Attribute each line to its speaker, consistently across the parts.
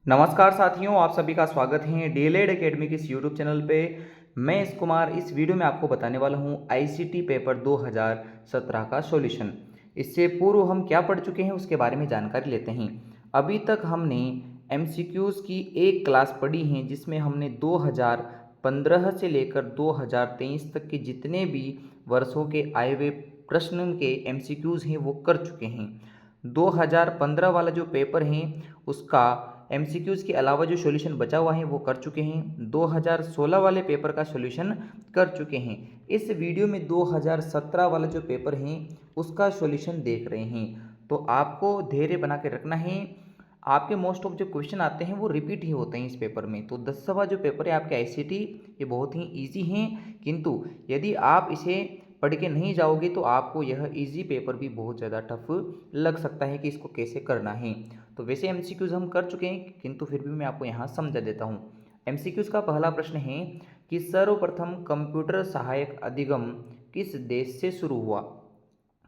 Speaker 1: नमस्कार साथियों, आप सभी का स्वागत है डीएलएड एकेडमी के इस यूट्यूब चैनल पे। मैं इस कुमार इस वीडियो में आपको बताने वाला हूँ आईसीटी पेपर 2017 का सॉल्यूशन। इससे पूर्व हम क्या पढ़ चुके हैं उसके बारे में जानकारी लेते हैं। अभी तक हमने एमसीक्यूज़ की एक क्लास पढ़ी है जिसमें हमने 2015 से लेकर 2023 तक के जितने भी वर्षों के आए हुए प्रश्न के एमसीक्यूज़ हैं वो कर चुके हैं। 2015 वाला जो पेपर है उसका एमसीक्यूज़ के अलावा जो सॉल्यूशन बचा हुआ है वो कर चुके हैं। 2016 वाले पेपर का सॉल्यूशन कर चुके हैं। इस वीडियो में 2017 वाला जो पेपर है उसका सॉल्यूशन देख रहे हैं। तो आपको धैर्य बना के रखना है। आपके मोस्ट ऑफ जो क्वेश्चन आते हैं वो रिपीट ही होते हैं इस पेपर में। तो 10वां जो पेपर है आपके आईसीटी ये बहुत ही ईजी हैं, किंतु यदि आप इसे पढ़ के नहीं जाओगे तो आपको यह इजी पेपर भी बहुत ज़्यादा टफ लग सकता है कि इसको कैसे करना है। तो वैसे एमसीक्यूज़ हम कर चुके हैं, किंतु फिर भी मैं आपको यहाँ समझा देता हूँ। एमसीक्यूज़ का पहला प्रश्न है कि सर्वप्रथम कंप्यूटर सहायक अधिगम किस देश से शुरू हुआ।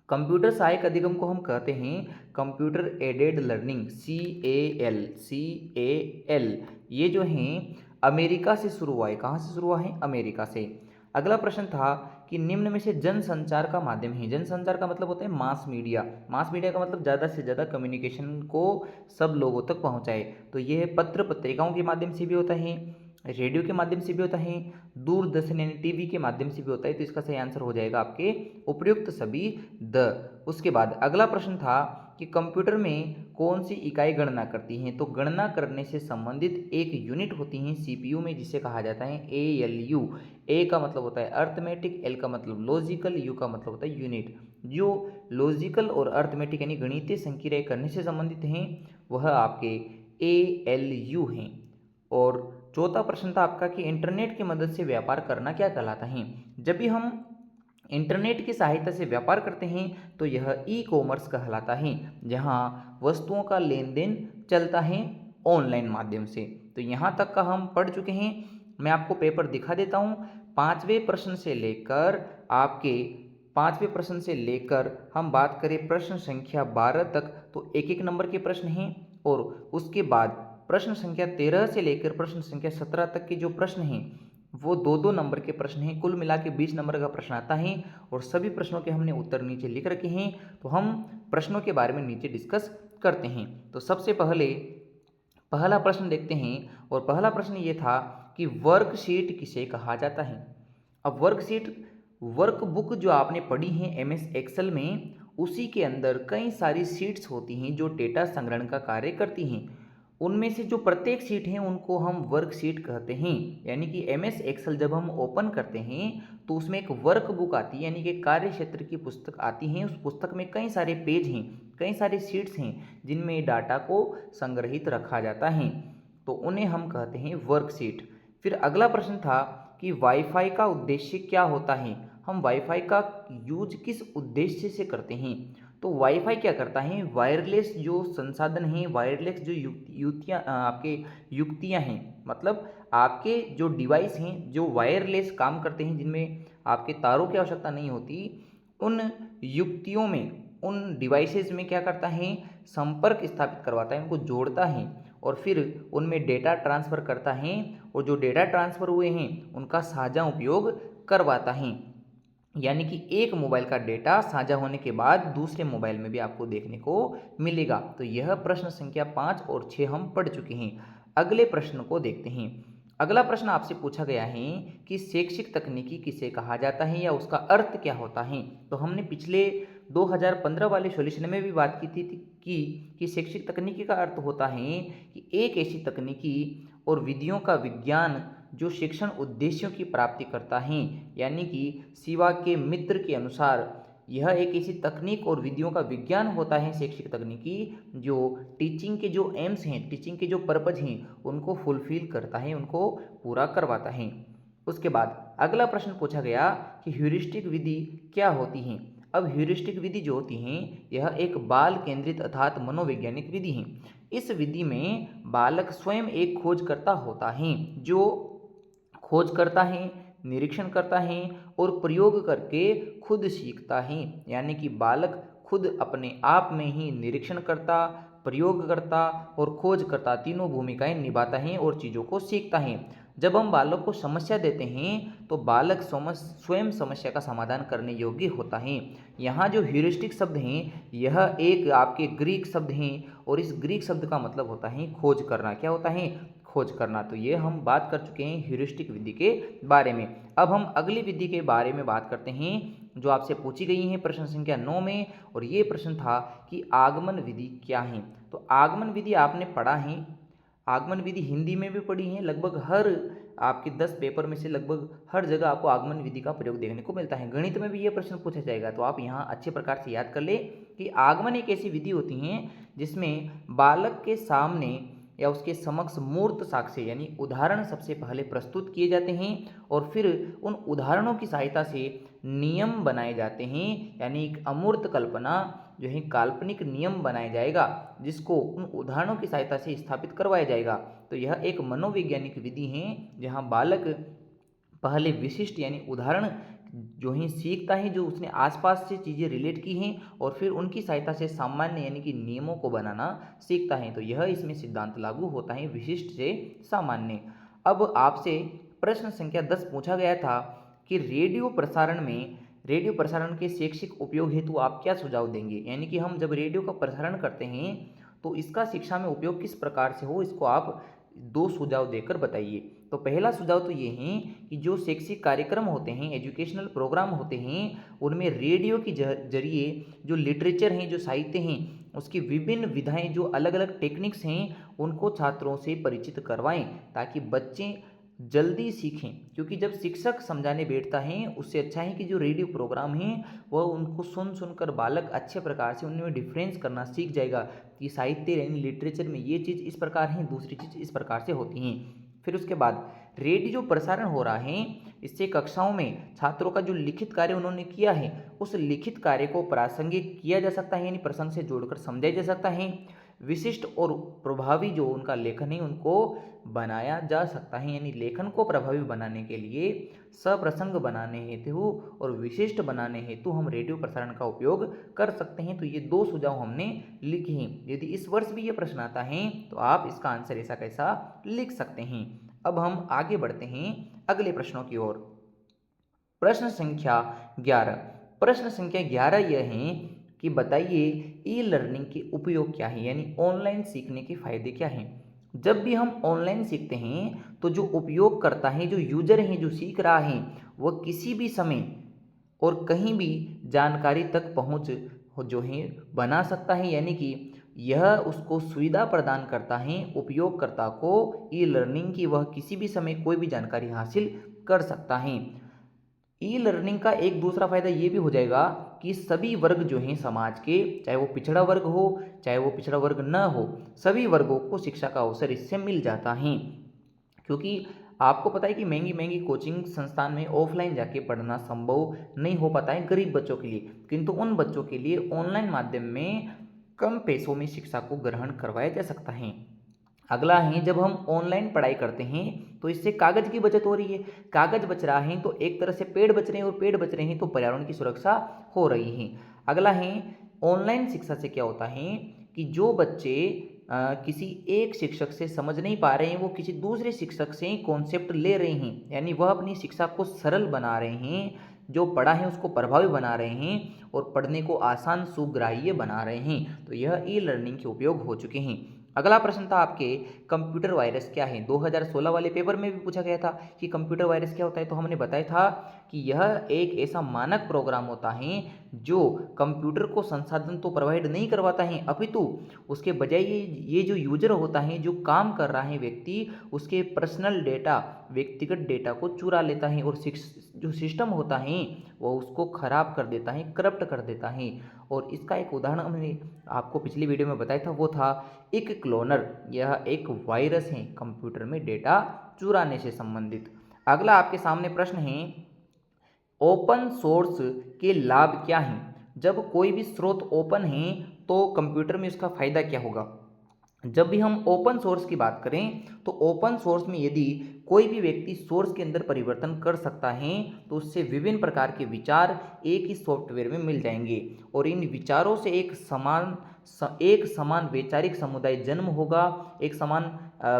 Speaker 1: कंप्यूटर सहायक अधिगम को हम कहते हैं कंप्यूटर एडेड लर्निंग, CAL। ये जो हैं अमेरिका से शुरू हुआ है। कहाँ से शुरू हुआ है? अमेरिका से। अगला प्रश्न था कि निम्न में से जनसंचार का माध्यम है। जनसंचार का मतलब होता है मास मीडिया। मास मीडिया का मतलब ज़्यादा से ज़्यादा कम्युनिकेशन को सब लोगों तक पहुँचाए। तो यह पत्र पत्रिकाओं के माध्यम से भी होता है, रेडियो के माध्यम से भी होता है, दूरदर्शन यानी टीवी के माध्यम से भी होता है। तो इसका सही आंसर हो जाएगा आपके उपयुक्त सभी द। उसके बाद अगला प्रश्न था कि कंप्यूटर में कौन सी इकाई गणना करती हैं। तो गणना करने से संबंधित एक यूनिट होती है सीपीयू में जिसे कहा जाता है ALU। ए का मतलब होता है अर्थमेटिक, एल का मतलब लॉजिकल, यू का मतलब होता है यूनिट। जो लॉजिकल और अर्थमेटिक यानी गणितीय संक्रिया करने से संबंधित हैं वह आपके ALU हैं। और चौथा प्रश्न था आपका कि इंटरनेट की मदद से व्यापार करना क्या कहलाता है। जब भी हम इंटरनेट की सहायता से व्यापार करते हैं तो यह ई कॉमर्स कहलाता है, जहां वस्तुओं का लेन देन चलता है ऑनलाइन माध्यम से। तो यहाँ तक का हम पढ़ चुके हैं। मैं आपको पेपर दिखा देता हूँ। पाँचवें प्रश्न से लेकर आपके पाँचवें प्रश्न से लेकर हम बात करें प्रश्न संख्या 12 तक तो एक एक नंबर के प्रश्न हैं, और उसके बाद प्रश्न संख्या 13 से लेकर प्रश्न संख्या 17 तक के जो प्रश्न हैं वो दो दो नंबर के प्रश्न हैं। कुल मिला के 20 नंबर का प्रश्न आता है, और सभी प्रश्नों के हमने उत्तर नीचे लिख रखे हैं। तो हम प्रश्नों के बारे में नीचे डिस्कस करते हैं। तो सबसे पहले पहला प्रश्न देखते हैं, और पहला प्रश्न ये था कि वर्कशीट किसे कहा जाता है। अब वर्कशीट वर्कबुक जो आपने पढ़ी है MS एक्सेल में, उसी के अंदर कई सारी शीट्स होती हैं जो डेटा संग्रहण का कार्य करती हैं। उनमें से जो प्रत्येक शीट है उनको हम वर्कशीट कहते हैं। यानी कि MS एक्सेल जब हम ओपन करते हैं तो उसमें एक वर्कबुक आती है, यानी कि कार्य क्षेत्र की पुस्तक आती है। उस पुस्तक में कई सारे पेज हैं, कई सारी शीट्स हैं जिनमें डाटा को संग्रहित रखा जाता है, तो उन्हें हम कहते हैं वर्कशीट। फिर अगला प्रश्न था कि वाईफाई का उद्देश्य क्या होता है। हम वाईफाई का यूज किस उद्देश्य से करते हैं। तो वाईफाई क्या करता है, वायरलेस जो संसाधन हैं, वायरलेस जो आपके युक्तियाँ हैं, मतलब आपके जो डिवाइस हैं जो वायरलेस काम करते हैं, जिनमें आपके तारों की आवश्यकता नहीं होती, उन युक्तियों में, उन डिवाइसेस में क्या करता है, संपर्क स्थापित करवाता है, उनको जोड़ता है, और फिर उनमें डेटा ट्रांसफ़र करता है, और जो डेटा ट्रांसफ़र हुए हैं उनका साझा उपयोग करवाता है। यानी कि एक मोबाइल का डेटा साझा होने के बाद दूसरे मोबाइल में भी आपको देखने को मिलेगा। तो यह प्रश्न संख्या 5 और 6 हम पढ़ चुके हैं। अगले प्रश्न को देखते हैं। अगला प्रश्न आपसे पूछा गया है कि शैक्षिक तकनीकी किसे कहा जाता है या उसका अर्थ क्या होता है। तो हमने पिछले 2015 वाले सॉल्यूशन में भी बात की थी कि शैक्षिक तकनीकी का अर्थ होता है कि एक ऐसी तकनीकी और विधियों का विज्ञान जो शिक्षण उद्देश्यों की प्राप्ति करता है। यानी कि शिवा के मित्र के अनुसार यह एक ऐसी तकनीक और विधियों का विज्ञान होता है शैक्षिक तकनीकी, जो टीचिंग के जो एम्स हैं, टीचिंग के जो पर्पज हैं उनको फुलफिल करता है, उनको पूरा करवाता है। उसके बाद अगला प्रश्न पूछा गया कि ह्यूरिस्टिक विधि क्या होती है। अब ह्यूरिस्टिक विधि जो होती हैं यह एक बाल केंद्रित अर्थात मनोवैज्ञानिक विधि है। इस विधि में बालक स्वयं एक खोजकर्ता होता है, जो खोज करता है, निरीक्षण करता है और प्रयोग करके खुद सीखता है। यानी कि बालक खुद अपने आप में ही निरीक्षण करता, प्रयोगकर्ता और खोजकर्ता तीनों भूमिकाएं निभाता है और चीज़ों को सीखता है। जब हम बालक को समस्या देते हैं तो बालक स्वयं समस्या का समाधान करने योग्य होता है। यहाँ जो ह्यूरिस्टिक शब्द हैं यह एक आपके ग्रीक शब्द हैं और इस ग्रीक शब्द का मतलब होता है खोज करना। क्या होता है? खोज करना। तो ये हम बात कर चुके हैं ह्यूरिस्टिक विधि के बारे में। अब हम अगली विधि के बारे में बात करते हैं जो आपसे पूछी गई है प्रश्न संख्या 9 में, और ये प्रश्न था कि आगमन विधि क्या है। तो आगमन विधि आपने पढ़ा है, आगमन विधि हिंदी में भी पढ़ी है, लगभग हर आपके 10 पेपर में से लगभग हर जगह आपको आगमन विधि का प्रयोग देखने को मिलता है। गणित में भी ये प्रश्न पूछा जाएगा, तो आप यहाँ अच्छे प्रकार से याद कर ले कि आगमन एक ऐसी विधि होती है जिसमें बालक के सामने या उसके समक्ष मूर्त साक्ष्य यानी उदाहरण सबसे पहले प्रस्तुत किए जाते हैं और फिर उन उदाहरणों की सहायता से नियम बनाए जाते हैं, यानी एक अमूर्त कल्पना जो है काल्पनिक नियम बनाया जाएगा जिसको उन उदाहरणों की सहायता से स्थापित करवाया जाएगा। तो यह एक मनोवैज्ञानिक विधि है जहाँ बालक पहले विशिष्ट यानी उदाहरण जो है सीखता है, जो उसने आसपास से चीज़ें रिलेट की हैं और फिर उनकी सहायता से सामान्य यानी कि नियमों को बनाना सीखता है। तो यह इसमें सिद्धांत लागू होता है विशिष्ट से सामान्य। अब आपसे प्रश्न संख्या 10 पूछा गया था कि रेडियो प्रसारण के शैक्षिक उपयोग हेतु आप क्या सुझाव देंगे, यानी कि हम जब रेडियो का प्रसारण करते हैं तो इसका शिक्षा में उपयोग किस प्रकार से हो, इसको आप 2 सुझाव देकर बताइए। तो पहला सुझाव तो ये है कि जो शैक्षिक कार्यक्रम होते हैं, एजुकेशनल प्रोग्राम होते हैं, उनमें रेडियो के जरिए जो लिटरेचर हैं, जो साहित्य हैं, उसकी विभिन्न विधाएं, जो अलग अलग टेक्निक्स हैं, उनको छात्रों से परिचित करवाएं ताकि बच्चे जल्दी सीखें। क्योंकि जब शिक्षक समझाने बैठता है उससे अच्छा है कि जो रेडियो प्रोग्राम है वह उनको सुनकर बालक अच्छे प्रकार से उनमें डिफरेंस करना सीख जाएगा कि साहित्य यानी लिटरेचर में ये चीज़ इस प्रकार है, दूसरी चीज़ इस प्रकार से होती हैं। फिर उसके बाद रेडियो प्रसारण हो रहा है, इससे कक्षाओं में छात्रों का जो लिखित कार्य उन्होंने किया है उस लिखित कार्य को प्रासंगिक किया जा सकता है, यानी प्रसंग से जोड़कर समझा जा सकता है। विशिष्ट और प्रभावी जो उनका लेखन है उनको बनाया जा सकता है, यानी लेखन को प्रभावी बनाने के लिए सप्रसंग बनाने हेतु और विशिष्ट बनाने हेतु हम रेडियो प्रसारण का उपयोग कर सकते हैं। तो ये 2 सुझाव हमने लिखे हैं। यदि इस वर्ष भी ये प्रश्न आता है तो आप इसका आंसर ऐसा कैसा लिख सकते हैं। अब हम आगे बढ़ते हैं अगले प्रश्नों की ओर। प्रश्न संख्या 11 यह है कि बताइए ई लर्निंग के उपयोग क्या है, यानी ऑनलाइन सीखने के फायदे क्या हैं। जब भी हम ऑनलाइन सीखते हैं तो जो उपयोग करता है, जो यूजर है, जो सीख रहा है, वह किसी भी समय और कहीं भी जानकारी तक पहुंच जो है बना सकता है, यानी कि यह उसको सुविधा प्रदान करता है उपयोगकर्ता को ई लर्निंग की, वह किसी भी समय कोई भी जानकारी हासिल कर सकता है। ई लर्निंग का एक दूसरा फायदा ये भी हो जाएगा कि सभी वर्ग जो हैं समाज के, चाहे वो पिछड़ा वर्ग हो चाहे वो पिछड़ा वर्ग न हो, सभी वर्गों को शिक्षा का अवसर इससे मिल जाता है। क्योंकि आपको पता है कि महंगी महंगी कोचिंग संस्थान में ऑफलाइन जाके पढ़ना संभव नहीं हो पाता है गरीब बच्चों के लिए, किंतु उन बच्चों के लिए ऑनलाइन माध्यम में कम पैसों में शिक्षा को ग्रहण करवाया जा सकता है। अगला है, जब हम ऑनलाइन पढ़ाई करते हैं तो इससे कागज की बचत हो रही है, कागज बच रहा है तो एक तरह से पेड़ बच रहे हैं, और पेड़ बच रहे हैं तो पर्यावरण की सुरक्षा हो रही है। अगला है, ऑनलाइन शिक्षा से क्या होता है कि जो बच्चे किसी एक शिक्षक से समझ नहीं पा रहे हैं, वो किसी दूसरे शिक्षक से कॉन्सेप्ट ले रहे हैं, यानी वह अपनी शिक्षा को सरल बना रहे हैं, जो पढ़ा है उसको प्रभावी बना रहे हैं और पढ़ने को आसान सुग्राह्य बना रहे हैं। तो यह ई लर्निंग के उपयोग हो चुके हैं। अगला प्रश्न था आपके कंप्यूटर वायरस क्या है। 2016 वाले पेपर में भी पूछा गया था कि कंप्यूटर वायरस क्या होता है, तो हमने बताया था कि यह एक ऐसा मानक प्रोग्राम होता है जो कंप्यूटर को संसाधन तो प्रोवाइड नहीं करवाता है, अपितु उसके बजाय ये जो यूजर होता है, जो काम कर रहा है व्यक्ति, उसके पर्सनल डेटा, व्यक्तिगत डेटा को चुरा लेता है और जो सिस्टम होता है वह उसको खराब कर देता है, करप्ट कर देता है। और इसका एक उदाहरण हमने आपको पिछली वीडियो में बताया था, वो था एक क्लोनर। यह एक वायरस है कंप्यूटर में डेटा चुराने से संबंधित। अगला आपके सामने प्रश्न है, ओपन सोर्स के लाभ क्या हैं। जब कोई भी स्रोत ओपन है तो कंप्यूटर में उसका फायदा क्या होगा। जब भी हम ओपन सोर्स की बात करें तो ओपन सोर्स में यदि कोई भी व्यक्ति सोर्स के अंदर परिवर्तन कर सकता है तो उससे विभिन्न प्रकार के विचार एक ही सॉफ्टवेयर में मिल जाएंगे और इन विचारों से एक समान एक समान वैचारिक समुदाय जन्म होगा, एक समान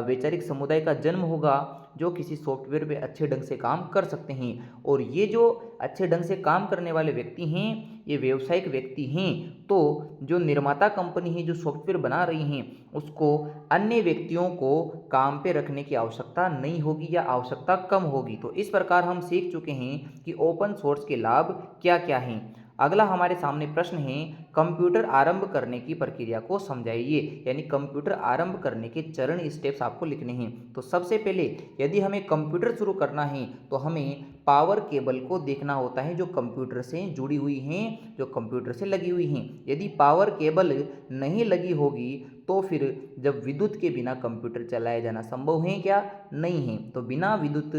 Speaker 1: वैचारिक समुदाय का जन्म होगा जो किसी सॉफ्टवेयर पे अच्छे ढंग से काम कर सकते हैं। और ये जो अच्छे ढंग से काम करने वाले व्यक्ति हैं, ये व्यावसायिक व्यक्ति हैं, तो जो निर्माता कंपनी है जो सॉफ्टवेयर बना रही हैं उसको अन्य व्यक्तियों को काम पे रखने की आवश्यकता नहीं होगी या आवश्यकता कम होगी। तो इस प्रकार हम सीख चुके हैं कि ओपन सोर्स के लाभ क्या क्या हैं। अगला हमारे सामने प्रश्न है, कंप्यूटर आरंभ करने की प्रक्रिया को समझाइए। यानी कंप्यूटर आरंभ करने के चरण स्टेप्स आपको लिखने हैं। तो सबसे पहले यदि हमें कंप्यूटर शुरू करना है तो हमें पावर केबल को देखना होता है जो कंप्यूटर से जुड़ी हुई हैं, जो कंप्यूटर से लगी हुई हैं। यदि पावर केबल नहीं लगी होगी तो फिर जब विद्युत के बिना कंप्यूटर चलाया जाना संभव है क्या? नहीं है। तो बिना विद्युत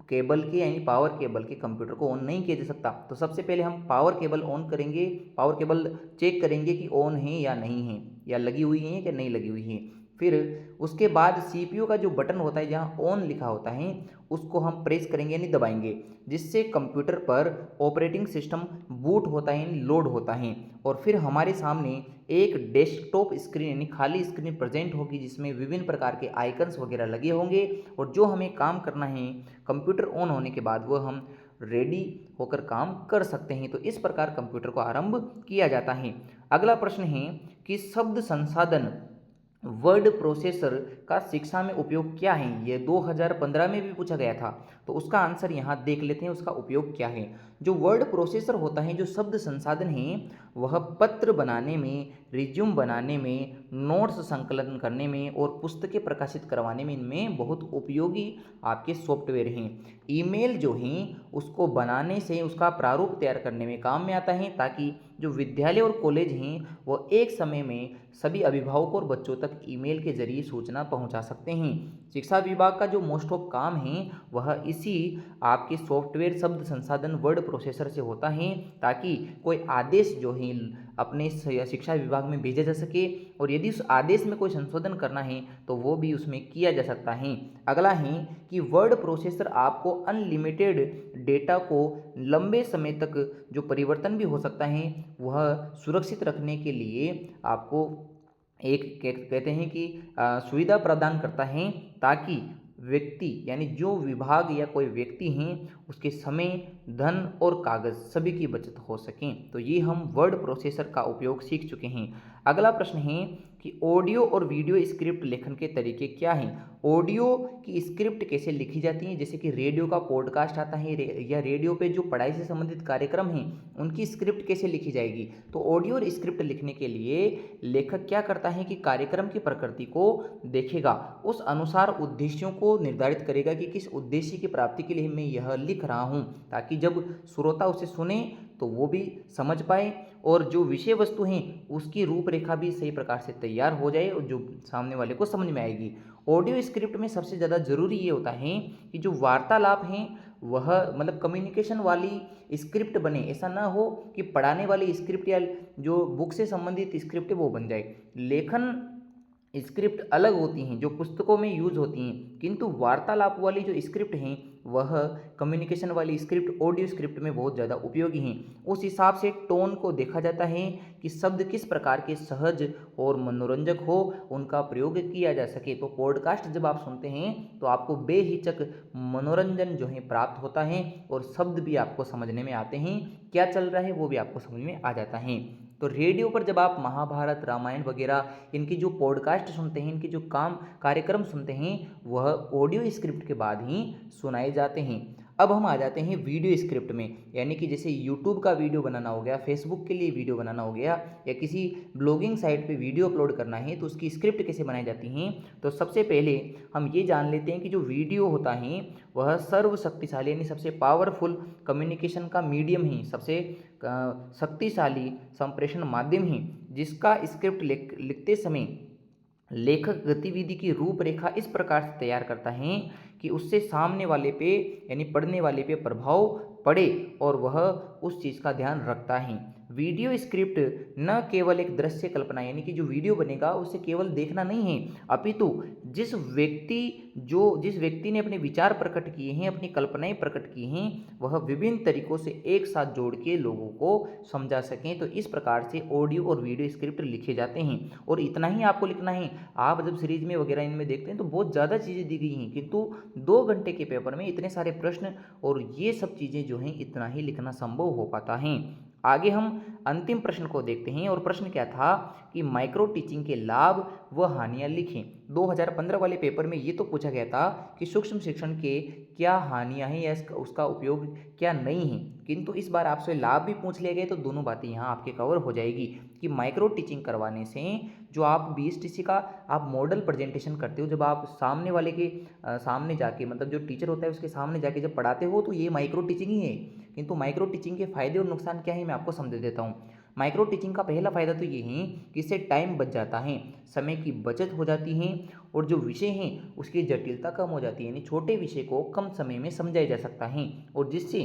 Speaker 1: केबल के यानी पावर केबल के कंप्यूटर को ऑन नहीं किया जा सकता। तो सबसे पहले हम पावर केबल ऑन करेंगे, पावर केबल चेक करेंगे कि ऑन है या नहीं है, या लगी हुई है या नहीं लगी हुई है। फिर उसके बाद सीपीयू का जो बटन होता है जहाँ ऑन लिखा होता है उसको हम प्रेस करेंगे यानी दबाएंगे, जिससे कंप्यूटर पर ऑपरेटिंग सिस्टम बूट होता है यानी लोड होता है। और फिर हमारे सामने एक डेस्कटॉप स्क्रीन यानी खाली स्क्रीन प्रेजेंट होगी जिसमें विभिन्न प्रकार के आइकन्स वगैरह लगे होंगे। और जो हमें काम करना है कंप्यूटर ऑन होने के बाद वो हम रेडी होकर काम कर सकते हैं। तो इस प्रकार कंप्यूटर को आरंभ किया जाता है। अगला प्रश्न है कि शब्द संसाधन वर्ड प्रोसेसर का शिक्षा में उपयोग क्या है? ये 2015 में भी पूछा गया था। तो उसका आंसर यहाँ देख लेते हैं, उसका उपयोग क्या है। जो वर्ड प्रोसेसर होता है, जो शब्द संसाधन है, वह पत्र बनाने में, रिज्यूम बनाने में, नोट्स संकलन करने में और पुस्तकें प्रकाशित करवाने में इनमें बहुत उपयोगी आपके सॉफ्टवेयर हैं। ईमेल जो हैं उसको बनाने से उसका प्रारूप तैयार करने में काम में आता है, ताकि जो विद्यालय और कॉलेज हैं वो एक समय में सभी अभिभावकों और बच्चों तक ईमेल के जरिए सूचना पहुंचा सकते हैं। शिक्षा विभाग का जो मोस्ट ऑफ काम है वह इसी आपके सॉफ्टवेयर शब्द संसाधन वर्ड प्रोसेसर से होता है, ताकि कोई आदेश जो है अपने शिक्षा विभाग में भेजा जा सके और यदि उस आदेश में कोई संशोधन करना है तो वो भी उसमें किया जा सकता है। अगला है कि वर्ड प्रोसेसर आपको अनलिमिटेड डेटा को लंबे समय तक जो परिवर्तन भी हो सकता है वह सुरक्षित रखने के लिए आपको एक कहते हैं कि सुविधा प्रदान करता है, ताकि व्यक्ति यानी जो विभाग या कोई व्यक्ति हैं उसके समय, धन और कागज सभी की बचत हो सकें। तो ये हम वर्ड प्रोसेसर का उपयोग सीख चुके हैं। अगला प्रश्न है कि ऑडियो और वीडियो स्क्रिप्ट लेखन के तरीके क्या हैं? ऑडियो की स्क्रिप्ट कैसे लिखी जाती है? जैसे कि रेडियो का पॉडकास्ट आता है या रेडियो पे जो पढ़ाई से संबंधित कार्यक्रम हैं उनकी स्क्रिप्ट कैसे लिखी जाएगी? तो ऑडियो और स्क्रिप्ट लिखने के लिए लेखक क्या करता है कि कार्यक्रम की प्रकृति को देखेगा, उस अनुसार उद्देश्यों को निर्धारित करेगा कि किस उद्देश्य की प्राप्ति के लिए मैं यह लिख रहा हूँ, ताकि जब श्रोता उसे सुने तो वो भी समझ पाए और जो विषय वस्तु हैं उसकी रूपरेखा भी सही प्रकार से तैयार हो जाए और जो सामने वाले को समझ में आएगी। ऑडियो स्क्रिप्ट में सबसे ज़्यादा ज़रूरी ये होता है कि जो वार्तालाप हैं वह मतलब कम्युनिकेशन वाली स्क्रिप्ट बने, ऐसा ना हो कि पढ़ाने वाली स्क्रिप्ट या जो बुक से संबंधित स्क्रिप्ट है वो बन जाए। लेखन स्क्रिप्ट अलग होती हैं जो पुस्तकों में यूज होती हैं, किंतु वार्तालाप वाली जो स्क्रिप्ट हैं वह कम्युनिकेशन वाली स्क्रिप्ट ऑडियो स्क्रिप्ट में बहुत ज़्यादा उपयोगी हैं। उस हिसाब से टोन को देखा जाता है कि शब्द किस प्रकार के सहज और मनोरंजक हो, उनका प्रयोग किया जा सके। तो पॉडकास्ट जब आप सुनते हैं तो आपको बेहिचक मनोरंजन जो है प्राप्त होता है और शब्द भी आपको समझने में आते हैं, क्या चल रहा है वो भी आपको समझ में आ जाता है। तो रेडियो पर जब आप महाभारत, रामायण वगैरह इनकी जो पॉडकास्ट सुनते हैं, इनके जो कार्यक्रम सुनते हैं वह ऑडियो स्क्रिप्ट के बाद ही सुनाए जाते हैं। अब हम आ जाते हैं वीडियो स्क्रिप्ट में, यानी कि जैसे यूट्यूब का वीडियो बनाना हो गया, फेसबुक के लिए वीडियो बनाना हो गया या किसी ब्लॉगिंग साइट पे वीडियो अपलोड करना है तो उसकी स्क्रिप्ट कैसे बनाई जाती हैं। तो सबसे पहले हम ये जान लेते हैं कि जो वीडियो होता है वह सर्वशक्तिशाली यानी सबसे पावरफुल कम्युनिकेशन का मीडियम है, सबसे शक्तिशाली संप्रेषण माध्यम है, जिसका स्क्रिप्ट लिखते समय लेखक गतिविधि की रूपरेखा इस प्रकार से तैयार करता है कि उससे सामने वाले पे यानी पढ़ने वाले पे प्रभाव पड़े और वह उस चीज़ का ध्यान रखता है। वीडियो स्क्रिप्ट न केवल एक दृश्य कल्पना यानी कि जो वीडियो बनेगा उसे केवल देखना नहीं है, अपितु जिस व्यक्ति ने अपने विचार प्रकट किए हैं, अपनी कल्पनाएं प्रकट की हैं, वह विभिन्न तरीकों से एक साथ जोड़ के लोगों को समझा सकें। तो इस प्रकार से ऑडियो और वीडियो स्क्रिप्ट लिखे जाते हैं। और इतना ही आपको लिखना है। आप जब सीरीज में वगैरह इनमें देखते हैं तो बहुत ज़्यादा चीज़ें दी गई हैं, किंतु 2 घंटे के पेपर में इतने सारे प्रश्न और ये सब चीज़ें जो हैं इतना ही लिखना संभव हो पाता है। आगे हम अंतिम प्रश्न को देखते हैं। और प्रश्न क्या था कि माइक्रो टीचिंग के लाभ व हानियां लिखें। 2015 वाले पेपर में ये तो पूछा गया था कि सूक्ष्म शिक्षण के क्या हानियां हैं या उसका उपयोग क्या नहीं है, किंतु इस बार आपसे लाभ भी पूछ लिए गए तो दोनों बातें यहाँ आपके कवर हो जाएगी कि माइक्रो टीचिंग करवाने से जो आप बीएसटीसी का आप मॉडल प्रेजेंटेशन करते हो, जब आप सामने वाले के सामने जाके मतलब जो टीचर होता है उसके सामने जाके जब पढ़ाते हो तो ये माइक्रो टीचिंग ही है। किंतु माइक्रो टीचिंग के फायदे और नुकसान क्या है मैं आपको समझ देता हूँ। माइक्रो टीचिंग का पहला फायदा तो ये है कि इससे टाइम बच जाता है, समय की बचत हो जाती है और जो विषय हैं उसकी जटिलता कम हो जाती है, यानी छोटे विषय को कम समय में समझाया जा सकता है और जिससे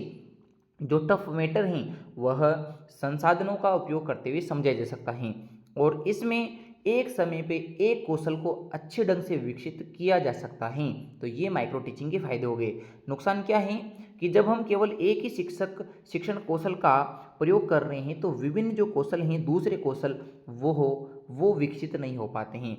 Speaker 1: जो टफ मैटर हैं वह संसाधनों का उपयोग करते हुए समझाया जा सकता है और इसमें एक समय पे एक कौशल को अच्छे ढंग से विकसित किया जा सकता है। तो ये माइक्रो टीचिंग के फायदे हो गए। नुकसान क्या है कि जब हम केवल एक ही शिक्षण कौशल का प्रयोग कर रहे हैं तो विभिन्न जो कौशल हैं दूसरे कौशल वो विकसित नहीं हो पाते हैं।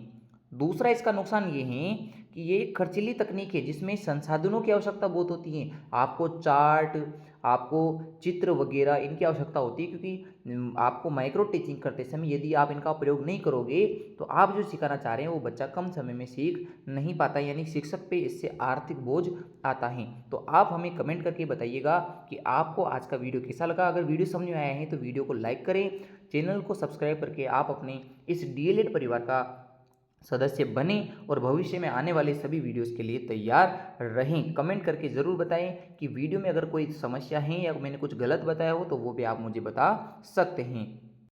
Speaker 1: दूसरा इसका नुकसान ये है कि ये खर्चीली तकनीक है जिसमें संसाधनों की आवश्यकता बहुत होती है। आपको चार्ट, आपको चित्र वगैरह इनकी आवश्यकता होती है, क्योंकि आपको माइक्रो टीचिंग करते समय यदि आप इनका प्रयोग नहीं करोगे तो आप जो सिखाना चाह रहे हैं वो बच्चा कम समय में सीख नहीं पाता, यानी शिक्षक पे इससे आर्थिक बोझ आता है। तो आप हमें कमेंट करके बताइएगा कि आपको आज का वीडियो कैसा लगा। अगर वीडियो समझ में आया है तो वीडियो को लाइक करें, चैनल को सब्सक्राइब करके आप अपने इस डीएलएड परिवार का सदस्य बने और भविष्य में आने वाले सभी वीडियोस के लिए तैयार रहें। कमेंट करके ज़रूर बताएं कि वीडियो में अगर कोई समस्या है या मैंने कुछ गलत बताया हो तो वो भी आप मुझे बता सकते हैं।